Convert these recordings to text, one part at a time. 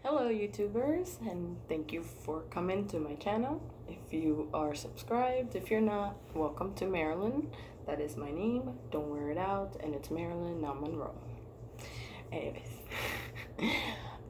Hello YouTubers, and thank you for coming to my channel. If you are subscribed, if you're not, welcome to Marolin. That is my name, don't wear it out, and it's Marolin, not Monroe. Anyways,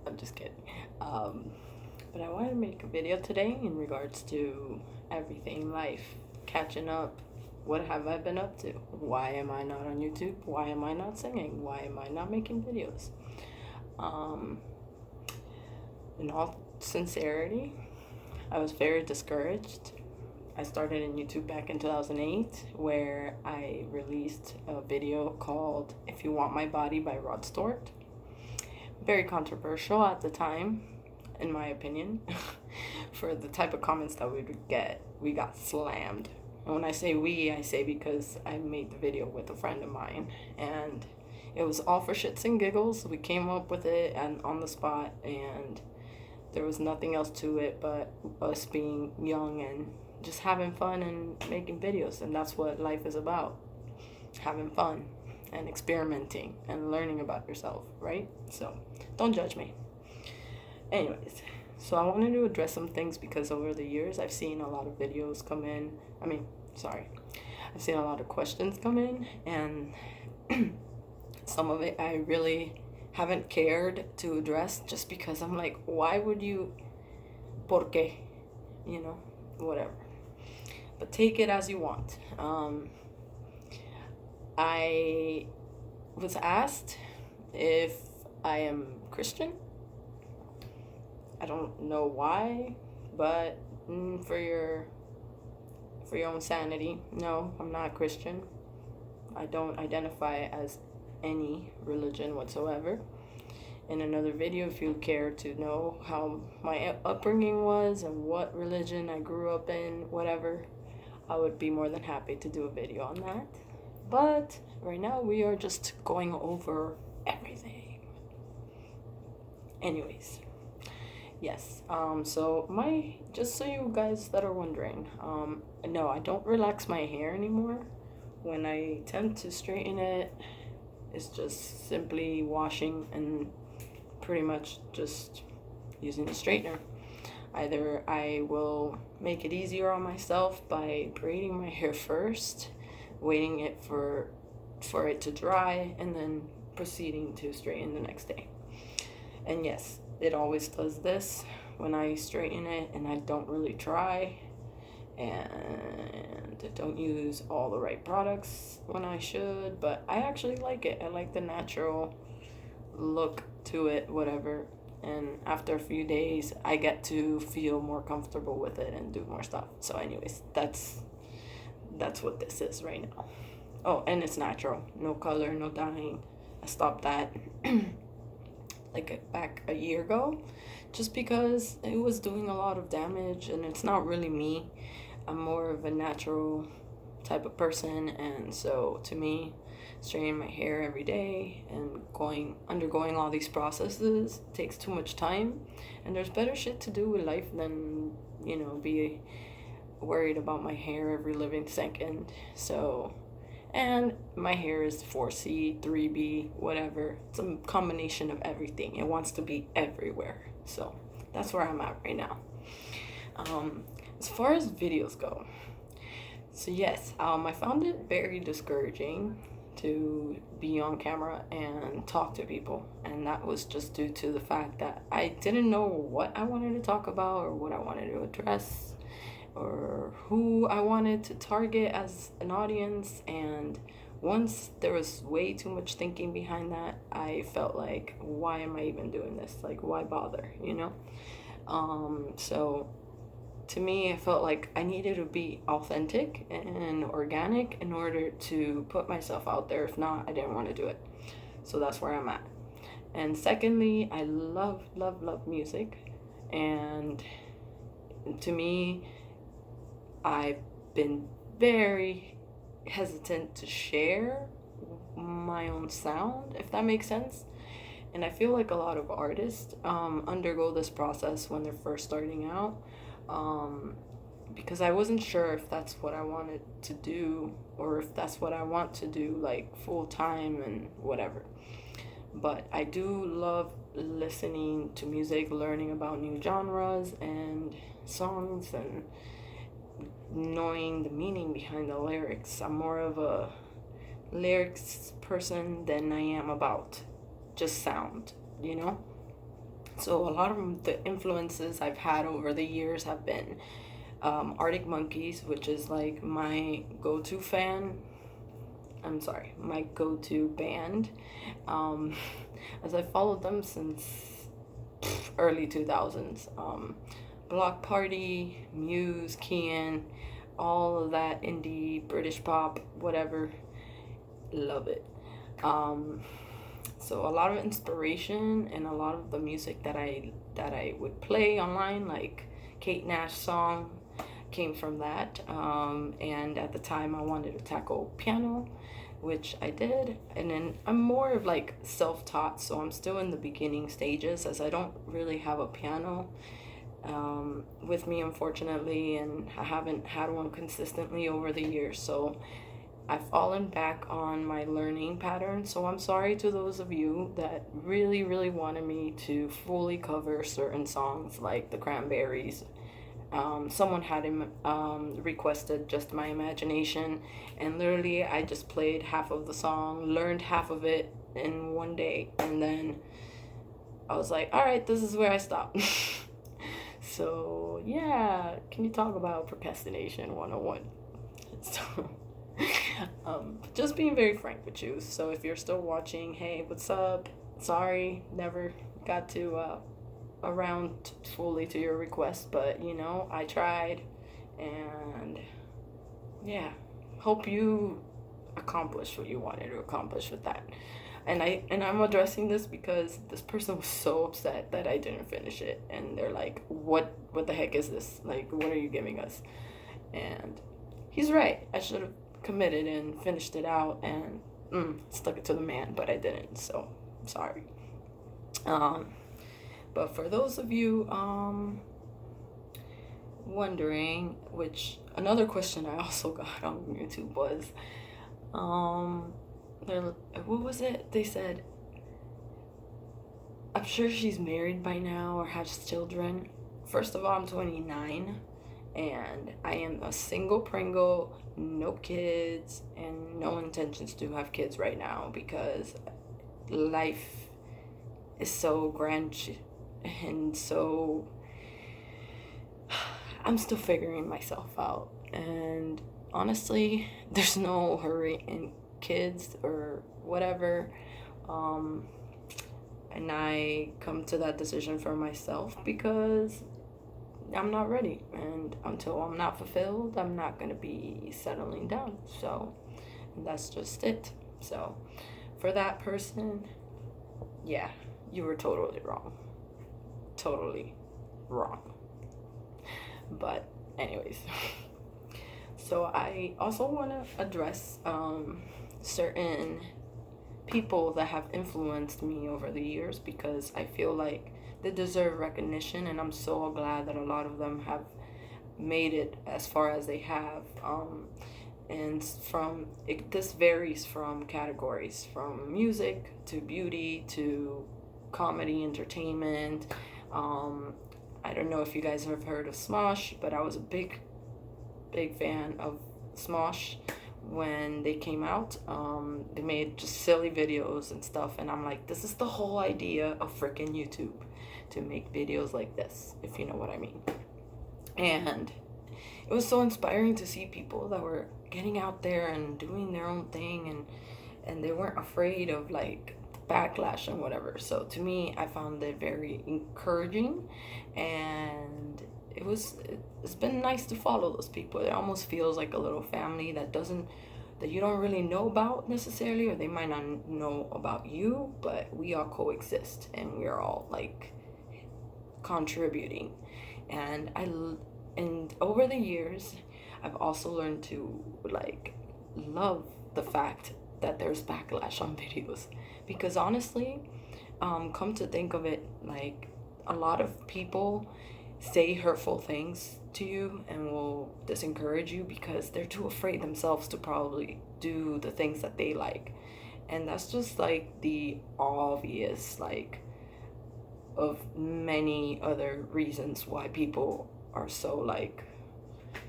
I'm just kidding. But I wanted to make a video today in regards to everything, life, catching up. What have I been up to? Why am I not on YouTube? Why am I not singing? Why am I not making videos? In all sincerity, I was very discouraged. I started in YouTube back in 2008, where I released a video called If You Want My Body by Rod Stewart. Very controversial at the time, in my opinion, for the type of comments that we would get. We got slammed. And when I say we, I say because I made the video with a friend of mine, and it was all for shits and giggles. We came up with it and on the spot, and there was nothing else to it but us being young and just having fun and making videos. And that's what life is about, having fun and experimenting and learning about yourself, right? So don't judge me. Anyways, so I wanted to address some things because over the years I've seen a lot of videos come in. I've seen a lot of questions come in, and some of it I really haven't cared to address, just because I'm like, why would you? ¿Por qué? You know, whatever. But take it as you want. I was asked if I am Christian. I don't know why, but for your own sanity, no, I'm not Christian. I don't identify as any religion whatsoever. In another video, if you care to know how my upbringing was and what religion I grew up in, whatever, I would be more than happy to do a video on that. But right now we are just going over everything. Anyways, yes, just so you guys that are wondering, no, I don't relax my hair anymore. When I attempt to straighten it, it's just simply washing and pretty much just using a straightener. Either I will make it easier on myself by braiding my hair first, waiting it for it to dry, and then proceeding to straighten the next day. And yes, it always does this when I straighten it, and I don't really try, and I don't use all the right products when I should, but I actually like it. I like the natural look to it, whatever. And after a few days, I get to feel more comfortable with it and do more stuff. So anyways, that's what this is right now. Oh, and it's natural. No color, no dyeing. I stopped that back a year ago, just because it was doing a lot of damage, and it's not really me. I'm more of a natural type of person, and so to me, straightening my hair every day and undergoing all these processes takes too much time, and there's better shit to do with life than, be worried about my hair every living second. So, and my hair is 4C, 3B, whatever. It's a combination of everything. It wants to be everywhere. So that's where I'm at right now. As far as videos go, so yes, I found it very discouraging to be on camera and talk to people, and that was just due to the fact that I didn't know what I wanted to talk about or what I wanted to address or who I wanted to target as an audience. And once there was way too much thinking behind that, I felt like, why am I even doing this? Like, why bother, So to me, I felt like I needed to be authentic and organic in order to put myself out there. If not, I didn't want to do it. So that's where I'm at. And secondly, I love music. And to me, I've been very hesitant to share my own sound, if that makes sense. And I feel like a lot of artists undergo this process when they're first starting out, because I wasn't sure if that's what I wanted to do or if that's what I want to do, like full time and whatever. But I do love listening to music, learning about new genres and songs, and knowing the meaning behind the lyrics. I'm more of a lyrics person than I am about just sound, you know? So a lot of the influences I've had over the years have been Arctic Monkeys, which is like my go-to fan. I'm sorry, my go-to band. Um, as I followed them since early 2000s. Block Party, Muse, Kian, all of that indie, British pop, whatever. Love it. Um, so a lot of inspiration and a lot of the music that I would play online, like Kate Nash song, came from that. And at the time, I wanted to tackle piano, which I did. And then I'm more of like self-taught, so I'm still in the beginning stages, as I don't really have a piano with me, unfortunately, and I haven't had one consistently over the years. So I've fallen back on my learning pattern. So I'm sorry to those of you that really, really wanted me to fully cover certain songs like the Cranberries. Someone had requested Just My Imagination, and literally I just played half of the song, learned half of it in one day, and then I was like, all right, this is where I stop. So, yeah, can you talk about procrastination 101? So, just being very frank with you. So, if you're still watching, hey, what's up? Sorry, never got to around fully to your request, but you know, I tried, and yeah, hope you accomplished what you wanted to accomplish with that. And I'm addressing this because this person was so upset that I didn't finish it, and they're like, what the heck is this? Like, what are you giving us? And he's right. I should have committed and finished it out and stuck it to the man, but I didn't. So sorry. But for those of you wondering, which another question I also got on YouTube was, what was it? They said, I'm sure she's married by now or has children. First of all, I'm 29 and I am a single Pringle, no kids, and no intentions to have kids right now because life is so grand and so I'm still figuring myself out. And honestly, there's no hurry in kids or whatever. And I come to that decision for myself because I'm not ready. And until I'm not fulfilled, I'm not going to be settling down. So that's just it. So for that person, yeah, you were totally wrong. Totally wrong. But anyways, so I also want to address certain people that have influenced me over the years because I feel like they deserve recognition, and I'm so glad that a lot of them have made it as far as they have. And this varies from categories, from music to beauty to comedy, entertainment. I don't know if you guys have heard of Smosh, but I was a big fan of Smosh when they came out. They made just silly videos and stuff, and I'm like, this is the whole idea of freaking YouTube, to make videos like this, if you know what I mean. And it was so inspiring to see people that were getting out there and doing their own thing, and they weren't afraid of like backlash and whatever. So to me, I found it very encouraging, and it's been nice to follow those people. It almost feels like a little family that you don't really know about necessarily, or they might not know about you, but we all coexist and we're all like contributing. And over the years, I've also learned to like love the fact that there's backlash on videos, because honestly, come to think of it, like a lot of people say hurtful things to you and will disencourage you because they're too afraid themselves to probably do the things that they like. And that's just like the obvious, like, of many other reasons why people are so, like,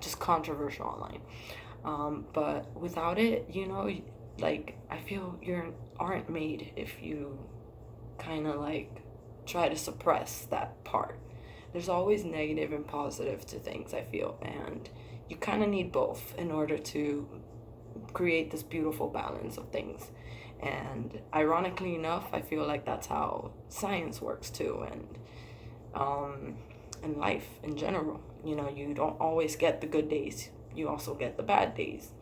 just controversial online. But without it, you know, like, I feel you aren't made if you kind of like try to suppress that part. There's always negative and positive to things, I feel, and you kind of need both in order to create this beautiful balance of things. And ironically enough, I feel like that's how science works too, and life in general. You know, you don't always get the good days. You also get the bad days.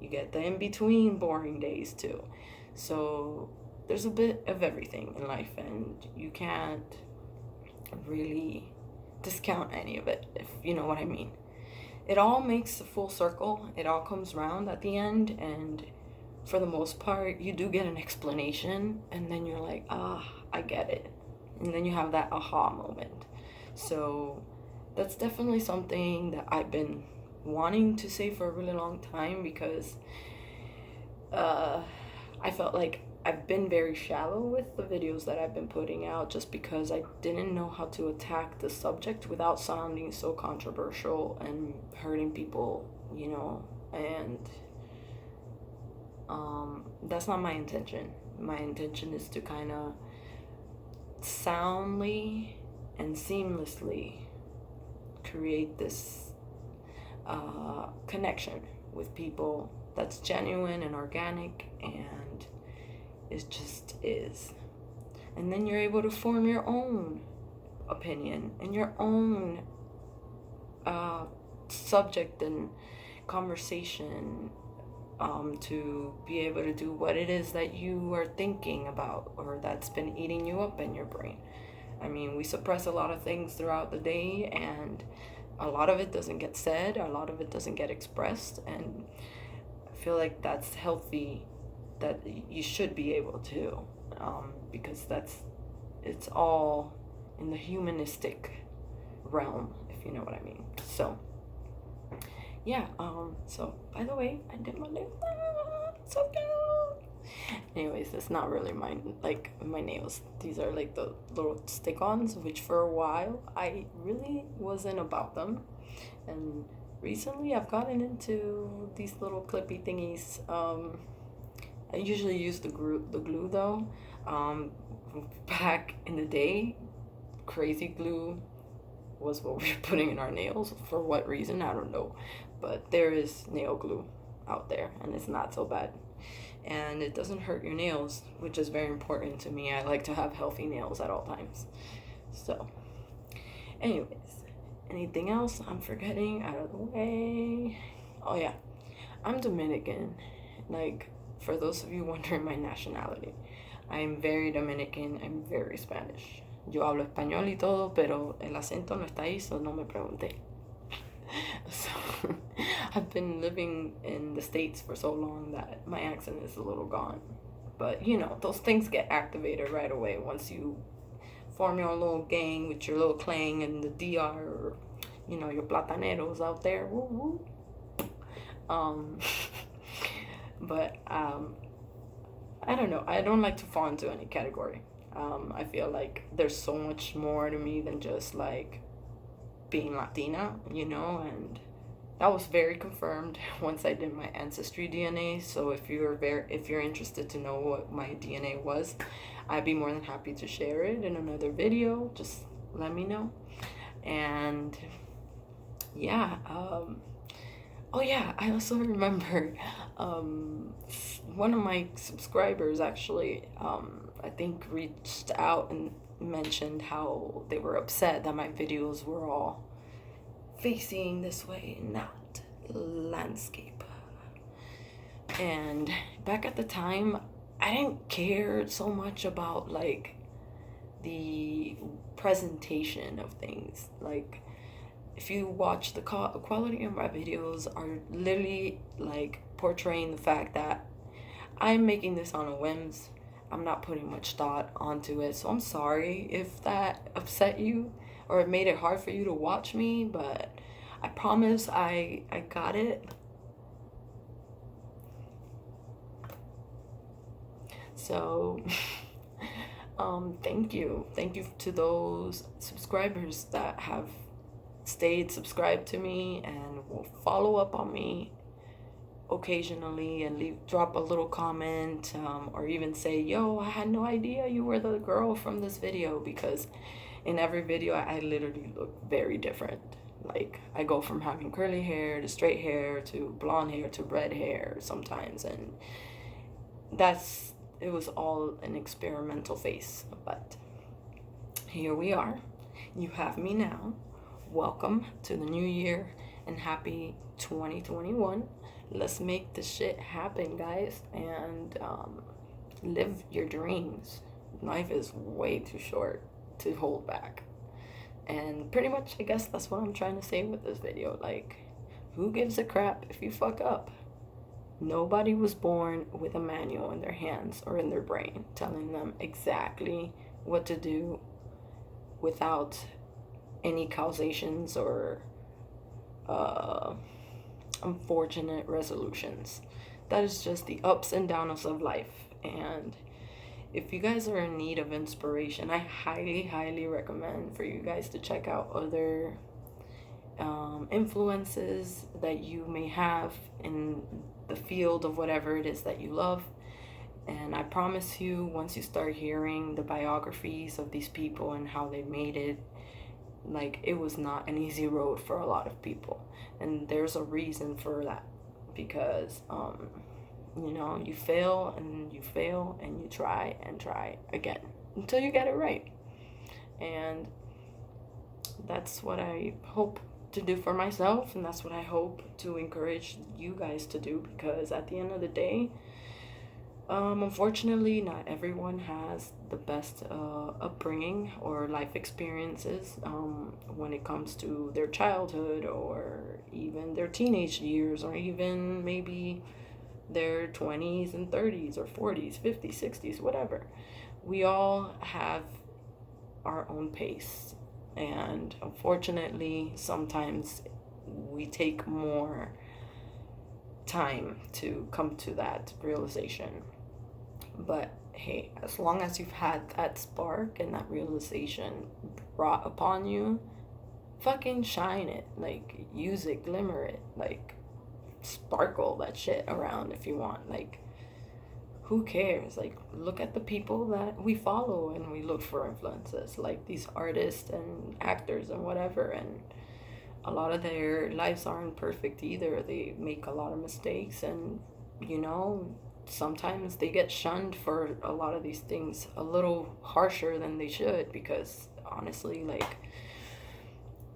You get the in between boring days too. So there's a bit of everything in life, and you can't really discount any of it, if you know what I mean. It all makes a full circle. It all comes round at the end, and for the most part, you do get an explanation, and then you're like, I get it. And then you have that aha moment. So that's definitely something that I've been wanting to say for a really long time, because I felt like I've been very shallow with the videos that I've been putting out, just because I didn't know how to attack the subject without sounding so controversial and hurting people, you know, and that's not my intention. My intention is to kind of soundly and seamlessly create this connection with people that's genuine and organic, and it just is. And then you're able to form your own opinion and your own subject and conversation, to be able to do what it is that you are thinking about or that's been eating you up in your brain. I mean, we suppress a lot of things throughout the day, and a lot of it doesn't get said, a lot of it doesn't get expressed, and I feel like that's healthy, that you should be able to, because it's all in the humanistic realm, if you know what I mean. So yeah, so by the way, I did my nails. So cute. Anyways, it's not really my nails. These are like the little stick-ons, which for a while I really wasn't about them, and recently I've gotten into these little clippy thingies. I usually use the glue though. Back in the day, crazy glue was what we were putting in our nails. For what reason, I don't know. But there is nail glue out there, and it's not so bad. And it doesn't hurt your nails, which is very important to me. I like to have healthy nails at all times. So, anyways, anything else I'm forgetting out of the way? Oh yeah, I'm Dominican. Like, for those of you wondering my nationality, I'm very Dominican, I'm very Spanish. Yo hablo español y todo, pero el acento no está ahí, so no me pregunté. So, I've been living in the States for so long that my accent is a little gone. But, you know, those things get activated right away once you form your own little gang with your little clan and the DR, or, you know, your plataneros out there. Woo woo. But, I don't know. I don't like to fall into any category. I feel like there's so much more to me than just like being Latina, you know, and that was very confirmed once I did my ancestry DNA. So if you're interested to know what my DNA was, I'd be more than happy to share it in another video. Just let me know. And yeah, oh yeah, I also remember one of my subscribers actually, I think, reached out and mentioned how they were upset that my videos were all facing this way, not landscape. And back at the time, I didn't care so much about like the presentation of things. Like, if you watch, the quality of my videos are literally like portraying the fact that I'm making this on a whims. I'm not putting much thought onto it. So I'm sorry if that upset you or it made it hard for you to watch me, but I promise I got it. So thank you to those subscribers that have stayed subscribed to me and will follow up on me occasionally and drop a little comment, or even say, yo, I had no idea you were the girl from this video, because in every video I literally look very different. Like, I go from having curly hair to straight hair to blonde hair to red hair sometimes, and it was all an experimental phase. But here we are. You have me now. Welcome to the new year and happy 2021. Let's make this shit happen, guys, and live your dreams. Life is way too short to hold back. And pretty much, I guess that's what I'm trying to say with this video. Like, who gives a crap if you fuck up? Nobody was born with a manual in their hands or in their brain telling them exactly what to do without any causations or unfortunate resolutions. That is just the ups and downs of life. And if you guys are in need of inspiration, I highly recommend for you guys to check out other influences that you may have in the field of whatever it is that you love. And I promise you, once you start hearing the biographies of these people and how they made it, like, it was not an easy road for a lot of people. And there's a reason for that, because you fail and you fail and you try and try again until you get it right. And that's what I hope to do for myself, and that's what I hope to encourage you guys to do, because at the end of the day, unfortunately, not everyone has the best upbringing or life experiences when it comes to their childhood or even their teenage years, or even maybe their 20s and 30s or 40s, 50s, 60s, whatever. We all have our own pace, and unfortunately, sometimes we take more time to come to that realization. But hey, as long as you've had that spark and that realization brought upon you, fucking shine it. Like, use it, glimmer it, like, sparkle that shit around if you want. Like, who cares? Like, look at the people that we follow and we look for influences, like these artists and actors and whatever, and a lot of their lives aren't perfect either. They make a lot of mistakes, and sometimes they get shunned for a lot of these things a little harsher than they should, because honestly, like,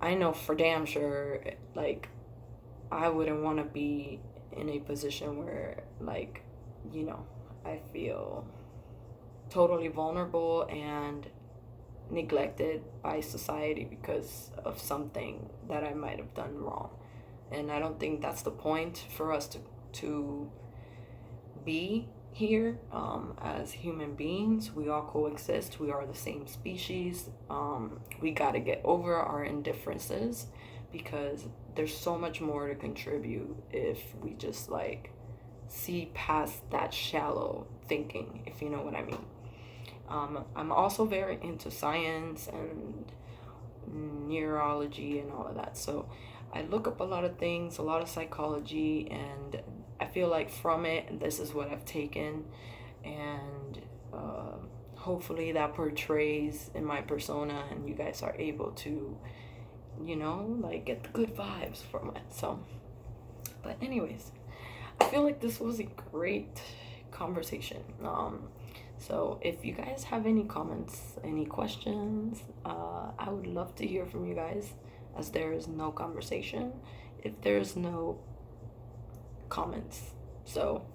I know for damn sure, like, I wouldn't want to be in a position where, like, I feel totally vulnerable and neglected by society because of something that I might have done wrong. And I don't think that's the point for us to be here as human beings. We all coexist. We are the same species. We got to get over our indifferences, because there's so much more to contribute if we just, like, see past that shallow thinking, if you know what I mean. I'm also very into science and neurology and all of that. So I look up a lot of things, a lot of psychology, and I feel like from it, this is what I've taken. And hopefully that portrays in my persona, and you guys are able to, like, get the good vibes from it. So, but anyways, I feel like this was a great conversation. So if you guys have any comments, any questions, I would love to hear from you guys, as there is no conversation if there's no comments. So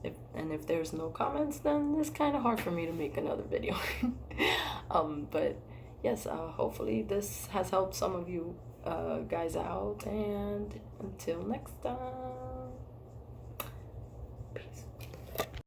if there's no comments, then it's kind of hard for me to make another video. But yes, hopefully this has helped some of you guys out, and until next time.